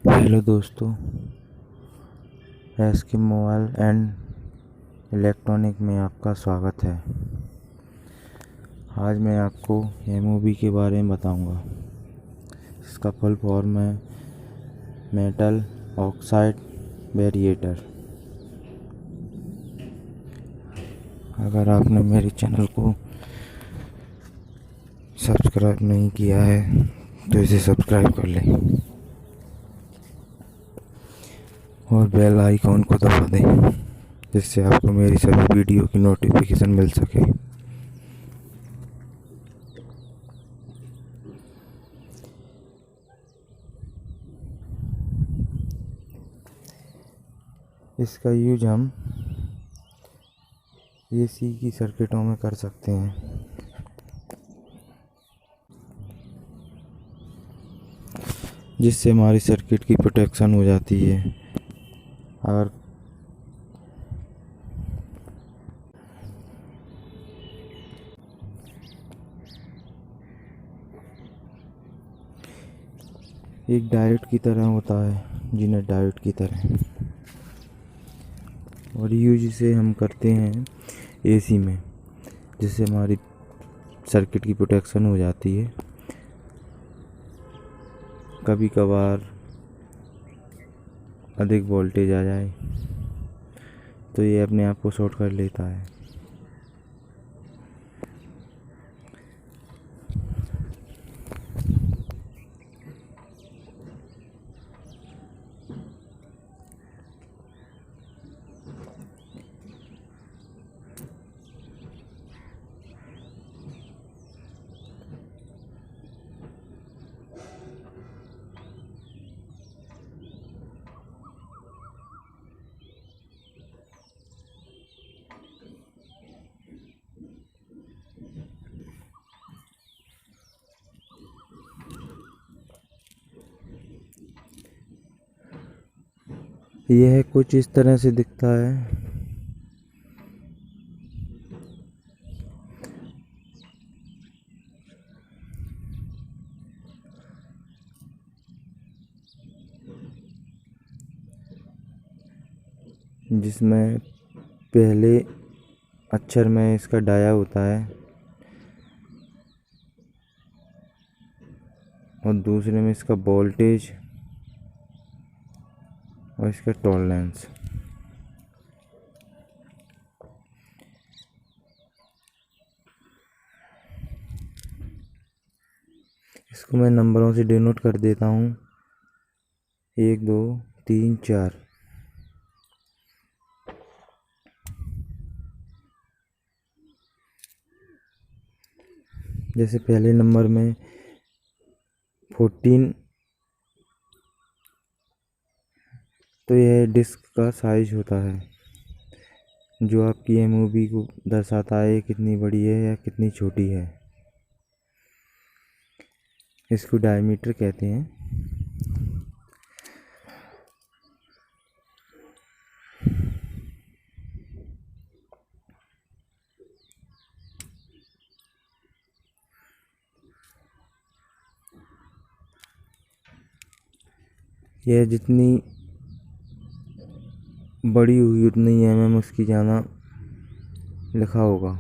Hello दोस्तों, S के mobile and electronic में आपका स्वागत है। आज मैं आपको एमओबी के बारे में बताऊंगा। इसका फुल फॉर्म है मेटल ऑक्साइड बैरिएटर। अगर आपने मेरे चैनल को सब्सक्राइब नहीं किया है तो इसे सब्सक्राइब कर लें और बेल आइकॉन को दबा दें, जिससे आपको मेरी सभी वीडियो की नोटिफिकेशन मिल सके। इसका यूज हम एसी की सर्किटों में कर सकते हैं। जिससे हमारी सर्किट की प्रोटेक्शन हो जाती है। और एक डायोड की तरह होता है, जिन्हें डायोड की तरह, और यूज इसे हम करते हैं एसी में, जिससे हमारी सर्किट की प्रोटेक्शन हो जाती है। कभी कभार अधिक वोल्टेज आ जाए तो ये अपने आप को शॉर्ट कर लेता है। यह कुछ इस तरह से दिखता है। जिसमें पहले अक्षर में इसका डाया होता है और दूसरे में इसका वोल्टेज और इसका टॉलरेंस। इसको मैं नंबरों से डिनोट कर देता हूँ, 1 2 3 4। जैसे पहले नंबर में 14, तो यह डिस्क का साइज होता है, जो आपकी एमओबी को दर्शाता है कितनी बड़ी है या कितनी छोटी है। इसको डायमीटर कहते हैं। यह जितनी बड़ी हुई उतनी एमएम उसकी ज़्यादा लिखा होगा,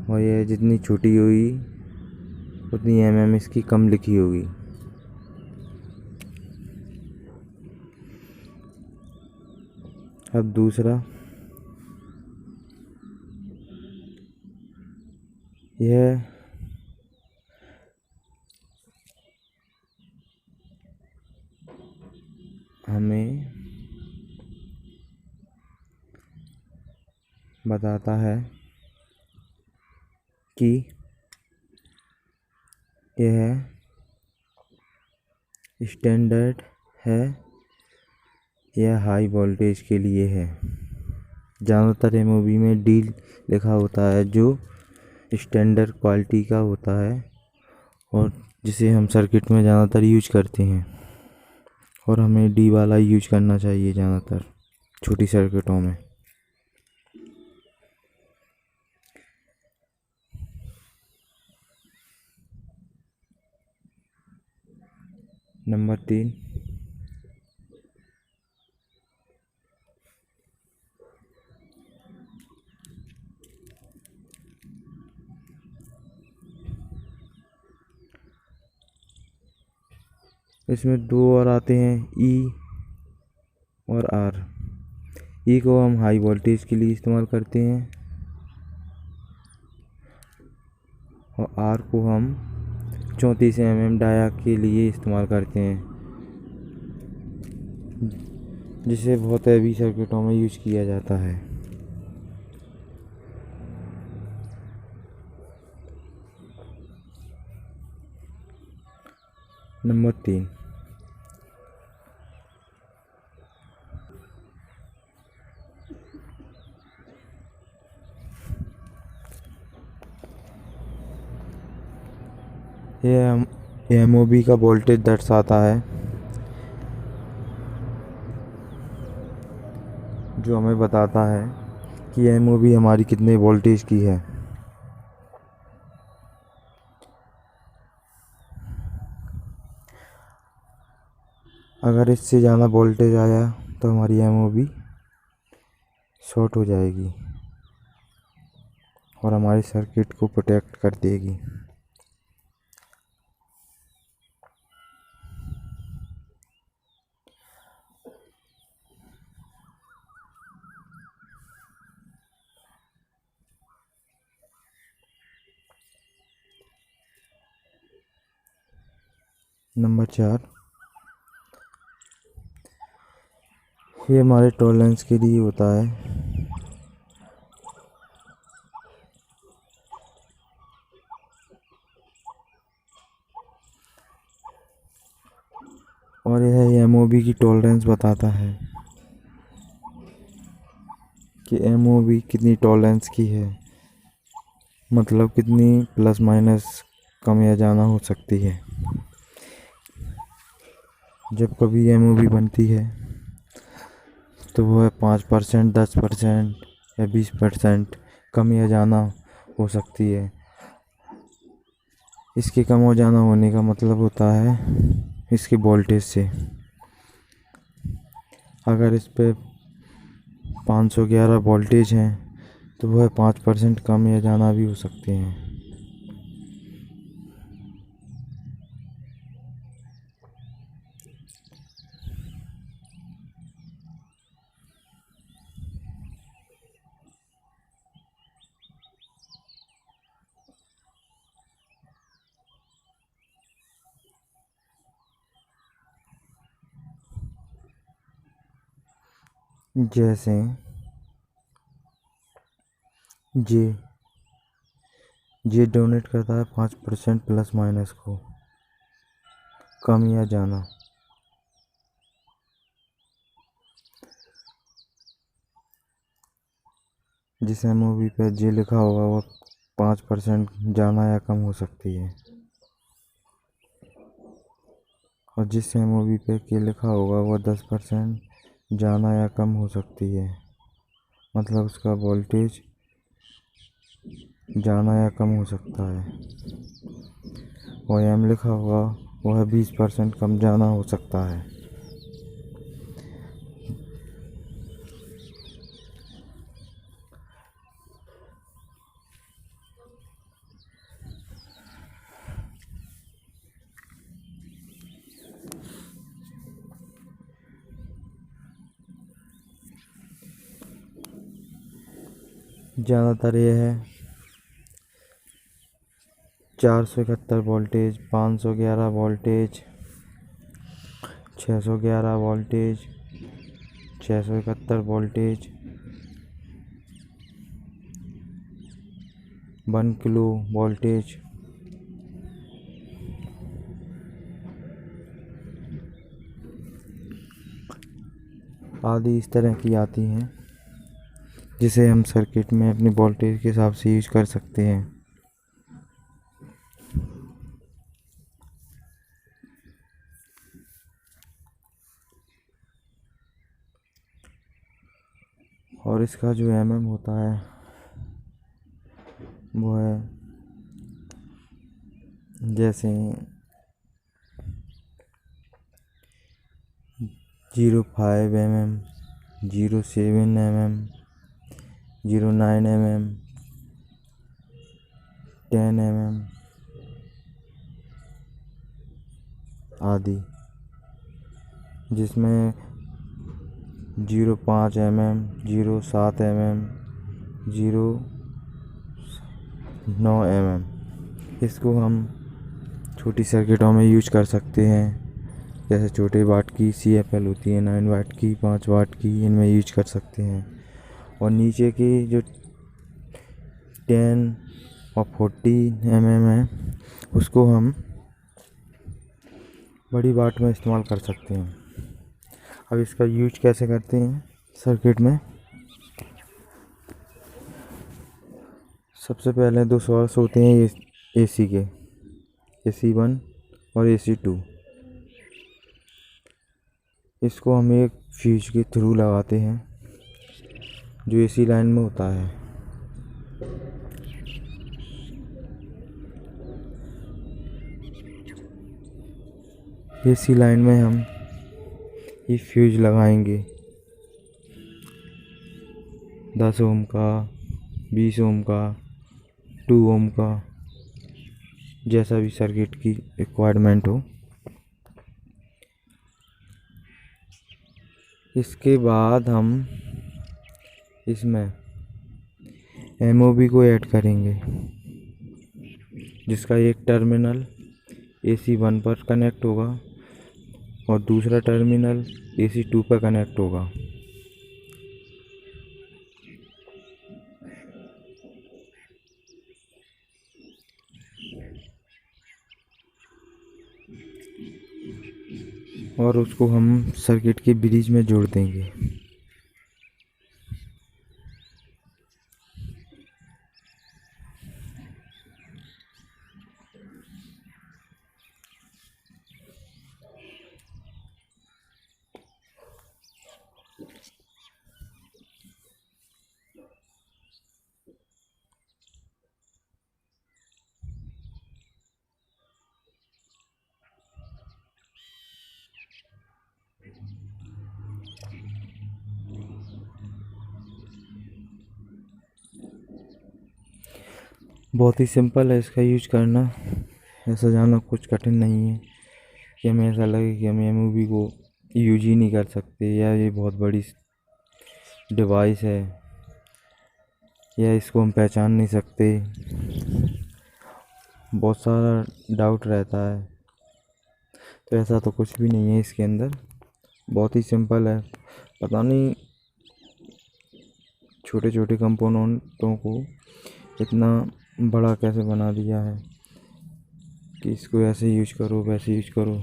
और यह जितनी छोटी हुई उतनी एमएम इसकी कम लिखी होगी। अब दूसरा, यह हमें बताता है कि यह स्टैंडर्ड है या हाई वोल्टेज के लिए है। ज़्यादातर एमओबी में डी लिखा होता है, जो स्टैंडर्ड क्वालिटी का होता है और जिसे हम सर्किट में ज़्यादातर यूज करते हैं। और हमें डी वाला यूज करना चाहिए ज़्यादातर छोटी सर्किटों में। नंबर 3, इसमें 2 और आते हैं, ई और आर। ई को हम हाई वोल्टेज के लिए इस्तेमाल करते हैं और आर को हम 34 mm डाया के लिए इस्तेमाल करते हैं, जिसे बहुत हैवी सर्किटों में यूज किया जाता है। नंबर 3, ये एमओबी का वोल्टेज दर्शाता है, जो हमें बताता है कि एमओबी हमारी कितने वोल्टेज की है। अगर इससे ज़्यादा वोल्टेज आया तो हमारी एमओबी शॉर्ट हो जाएगी और हमारे सर्किट को प्रोटेक्ट कर देगी। नंबर 4, ये हमारे टॉलरेंस के लिए होता है। और यह एमओबी की टॉलरेंस बताता है कि एमओबी कितनी टॉलरेंस की है, मतलब कितनी प्लस माइनस कम या ज़्यादा हो सकती है। जब कभी एमओबी बनती है तो वह 5%, 10% या 20% कम या ज़्यादा हो सकती है। इसके कम और ज़्यादा होने का मतलब होता है इसके वोल्टेज से। अगर इस पे 511 वोल्टेज हैं तो वह 5% कम या ज़्यादा भी हो सकते हैं। जैसे जे जे डोनेट करता है 5% प्लस माइनस को, कम या ज़्यादा। जिस एमओबी पे जे लिखा होगा वो 5% ज़्यादा या कम हो सकती है, और जिस एमओबी पे के लिखा होगा वो 10% ज़्यादा या कम हो सकती है, मतलब उसका वोल्टेज ज़्यादा या कम हो सकता है। और एम लिखा होगा वह 20% कम ज़्यादा हो सकता है। ज़्यादातर ये है 471 voltage, 511 voltage, 611 voltage, 671 voltage, 1 kilo voltage, आदि इस तरह की आती हैं, जिसे हम सर्किट में अपनी वोल्टेज के हिसाब से यूज कर सकते हैं। और इसका जो एमएम होता है वो है, जैसे 05 mm, 07 mm, 09 mm, 10 mm आदि, जिसमें 05 mm, 07 mm, 09 mm इसको हम छोटी सर्किटों में यूज कर सकते हैं। जैसे छोटे वाट की CFL होती है, 9 वाट की, 5 वाट की, इनमें यूज कर सकते हैं। और नीचे की जो 10 और 40 mm है, उसको हम बड़ी वाट में इस्तेमाल कर सकते हैं। अब इसका यूज कैसे करते हैं सर्किट में। सबसे पहले दो सोर्स होते हैं AC के, AC1 और AC2। इसको हम एक फ्यूज के थ्रू लगाते हैं जो AC लाइन में होता है। AC लाइन में हम ये फ्यूज लगाएंगे 10 ओम का, 20 ओम का, 2 ओम का, जैसा भी सर्किट की रिक्वायरमेंट हो। इसके बाद हम इसमें MOB को ऐड करेंगे, जिसका एक टर्मिनल AC1 पर कनेक्ट होगा और दूसरा टर्मिनल AC2 पर कनेक्ट होगा। और उसको हम सर्किट के ब्रिज में जोड़ देंगे। बहुत ही सिंपल है इसका यूज करना, ऐसा जानना कुछ कठिन नहीं है कि हमें ऐसा लगे कि हम MOB को यूज ही नहीं कर सकते, या ये बहुत बड़ी डिवाइस है, या इसको हम पहचान नहीं सकते। बहुत सारा डाउट रहता है, तो ऐसा तो कुछ भी नहीं है इसके अंदर। बहुत ही सिंपल है। पता नहीं छोटे छोटे कंपोनेंटों को इतना बड़ा कैसे बना दिया है कि इसको ऐसे यूज करो, वैसे यूज करो।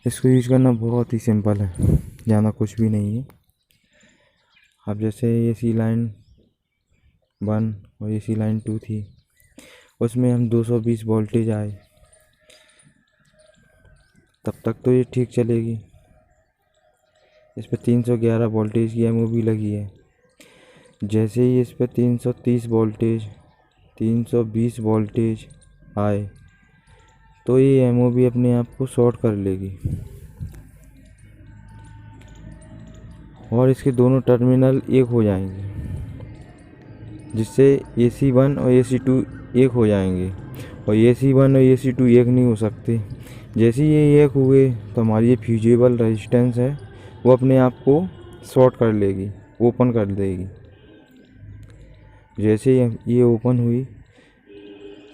इसको यूज करना बहुत ही सिंपल है, ज़्यादा कुछ भी नहीं है। अब जैसे AC लाइन 1 और AC लाइन 2 थी, उसमें हम 220 वोल्टेज आए, तब तक तो ये ठीक चलेगी। इस पर 311 वोल्टेज की MOB लगी है। जैसे ही इस पर 330 वोल्टेज, 320 वोल्टेज आए, तो ये MOB अपने आप को शॉर्ट कर लेगी और इसके दोनों टर्मिनल एक हो जाएंगे, जिससे AC1 और AC2 एक हो जाएंगे। और AC1 और AC2 एक नहीं हो सकते। जैसे ही ये एक हुए तो हमारी ये फ्यूजेबल रेजिस्टेंस है, वो अपने आप को शॉर्ट कर लेगी, ओपन कर देगी। जैसे ही ये ओपन हुई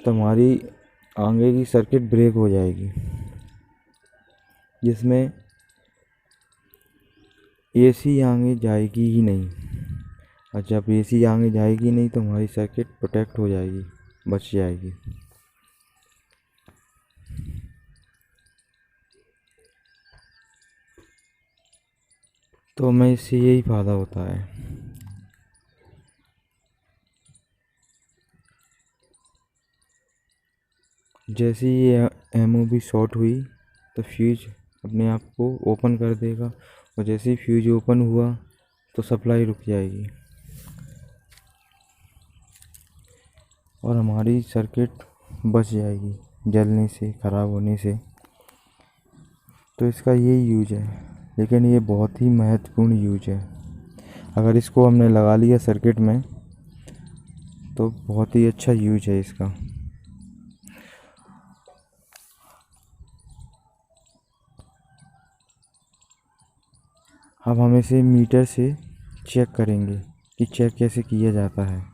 तो हमारी आगे की सर्किट ब्रेक हो जाएगी, जिसमें AC आगे जाएगी ही नहीं। और जब AC आगे जाएगी नहीं तो हमारी सर्किट प्रोटेक्ट हो जाएगी, बच जाएगी। तो हमें इससे यही फ़ायदा होता है। जैसे ही ये MOB शॉर्ट हुई तो फ्यूज अपने आप को ओपन कर देगा, और जैसे ही फ्यूज ओपन हुआ तो सप्लाई रुक जाएगी और हमारी सर्किट बच जाएगी जलने से, ख़राब होने से। तो इसका यही यूज है। लेकिन ये बहुत ही महत्वपूर्ण यूज है। अगर इसको हमने लगा लिया सर्किट में तो बहुत ही अच्छा यूज है इसका। अब हम इसे मीटर से चेक करेंगे कि चेक कैसे किया जाता है।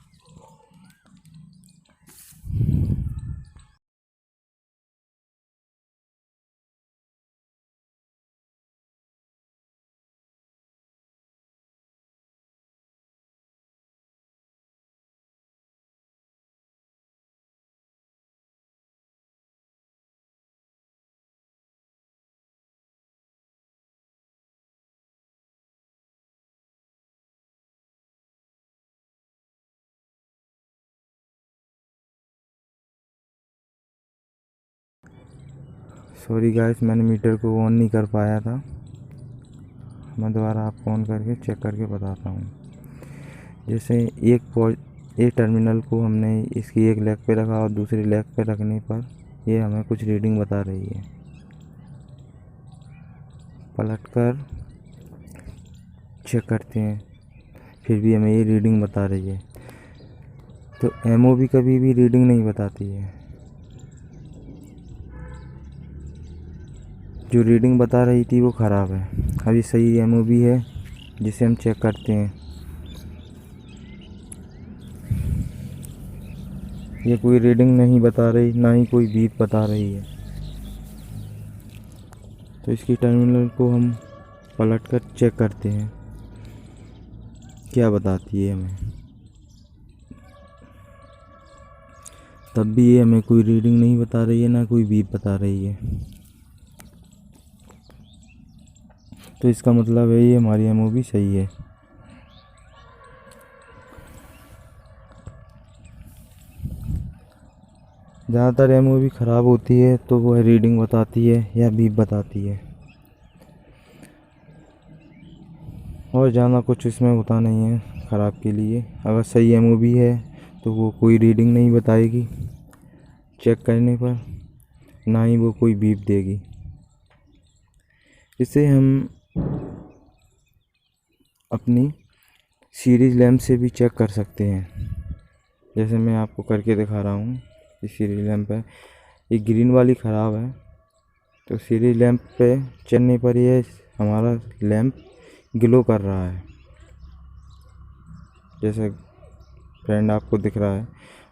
सॉरी गाइस, मैंने मीटर को ऑन नहीं कर पाया था। मैं दोबारा आपको ऑन करके चेक करके बताता हूँ। जैसे एक टर्मिनल को हमने इसकी एक लेग पे रखा और दूसरी लेग पे रखने पर ये हमें कुछ रीडिंग बता रही है। पलटकर चेक करते हैं, फिर भी हमें ये रीडिंग बता रही है। तो एमओवी कभी भी रीडिंग नहीं बताती है। जो रीडिंग बता रही थी वो ख़राब है। अभी सही एमओवी है जिसे हम चेक करते हैं। ये कोई रीडिंग नहीं बता रही, ना ही कोई बीप बता रही है। तो इसकी टर्मिनल को हम पलटकर चेक करते हैं क्या बताती है हमें। तब भी ये हमें कोई रीडिंग नहीं बता रही है, ना कोई बीप बता रही है। तो इसका मतलब है ये हमारी एमओवी सही है। ज़्यादातर एमओवी ख़राब होती है तो वो रीडिंग बताती है या बीप बताती है, और ज़्यादा कुछ इसमें होता नहीं है ख़राब के लिए। अगर सही एमओवी है तो वो कोई रीडिंग नहीं बताएगी चेक करने पर, ना ही वो कोई बीप देगी। इसे हम अपनी सीरीज लैंप से भी चेक कर सकते हैं। जैसे मैं आपको करके दिखा रहा हूँ। ये सीरीज लैंप है, ये ग्रीन वाली ख़राब है, तो सीरीज लैंप पे चलने पर ये हमारा लैंप ग्लो कर रहा है, जैसे फ्रेंड आपको दिख रहा है।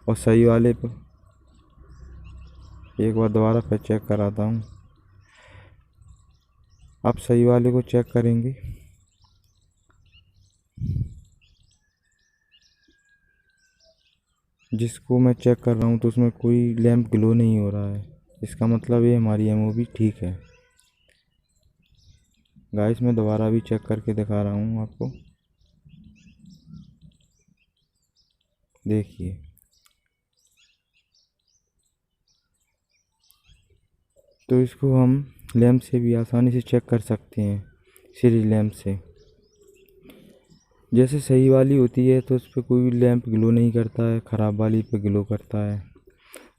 और सही वाले पे एक बार दोबारा पे चेक कराता हूँ। आप सही वाले को चेक करेंगे, जिसको मैं चेक कर रहा हूँ तो उसमें कोई लैंप ग्लो नहीं हो रहा है। इसका मतलब ये हमारी एमओवी ठीक है। गाइस, मैं दोबारा भी चेक करके दिखा रहा हूँ आपको, देखिए। तो इसको हम लैंप से भी आसानी से चेक कर सकते हैं, सीरीज लैंप से। जैसे सही वाली होती है तो उस पर कोई लैंप ग्लो नहीं करता है, ख़राब वाली पे ग्लो करता है।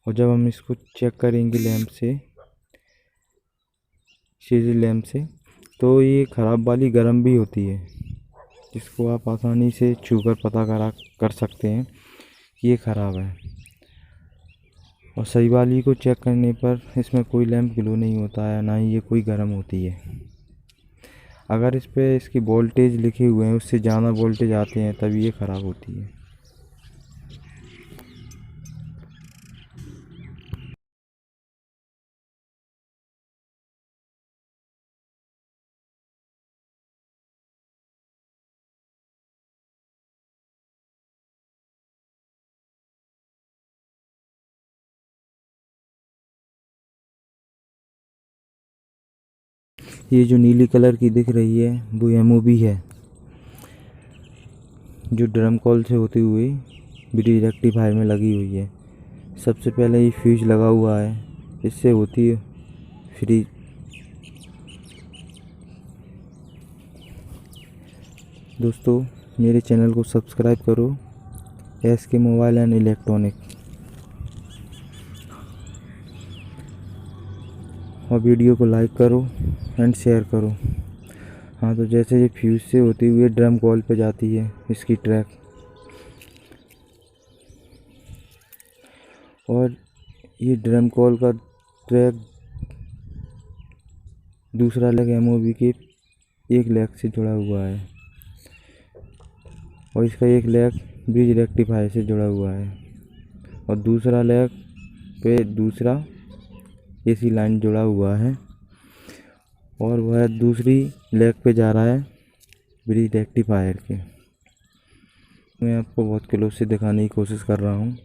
और जब हम इसको चेक करेंगे लैंप से, सीरीज लैंप से, तो ये ख़राब वाली गर्म भी होती है, जिसको आप आसानी से छूकर पता कर सकते हैं कि ये ख़राब है। और सही वाली को चेक करने पर इसमें कोई लैंप ग्लो नहीं होता है, ना ही ये कोई गर्म होती है। अगर इस पे इसकी वोल्टेज लिखे हुए हैं, उससे ज़्यादा वोल्टेज आते हैं, तभी ये ख़राब होती है। ये जो नीली कलर की दिख रही है वो एमओवी है, जो ड्रम कॉल से होती हुई ब्रिज रेक्टिफायर में लगी हुई है। सबसे पहले ये फ्यूज लगा हुआ है, इससे होती है फ्रीज। दोस्तों, मेरे चैनल को सब्सक्राइब करो, SK मोबाइल एंड इलेक्ट्रॉनिक, और वीडियो को लाइक करो एंड शेयर करो। हाँ, तो जैसे ये फ्यूज से होती हुई ड्रम कॉल पे जाती है इसकी ट्रैक, और ये ड्रम कॉल का ट्रैक दूसरा लेग एमओवी के एक लेग से जुड़ा हुआ है, और इसका एक लेग ब्रिज रेक्टिफायर से जुड़ा हुआ है, और दूसरा लेग पे दूसरा एसी लाइन जुड़ा हुआ है, और वह दूसरी लेग पे जा रहा है ब्रिज रेक्टिफायर के। मैं आपको बहुत क्लोज से दिखाने की कोशिश कर रहा हूँ।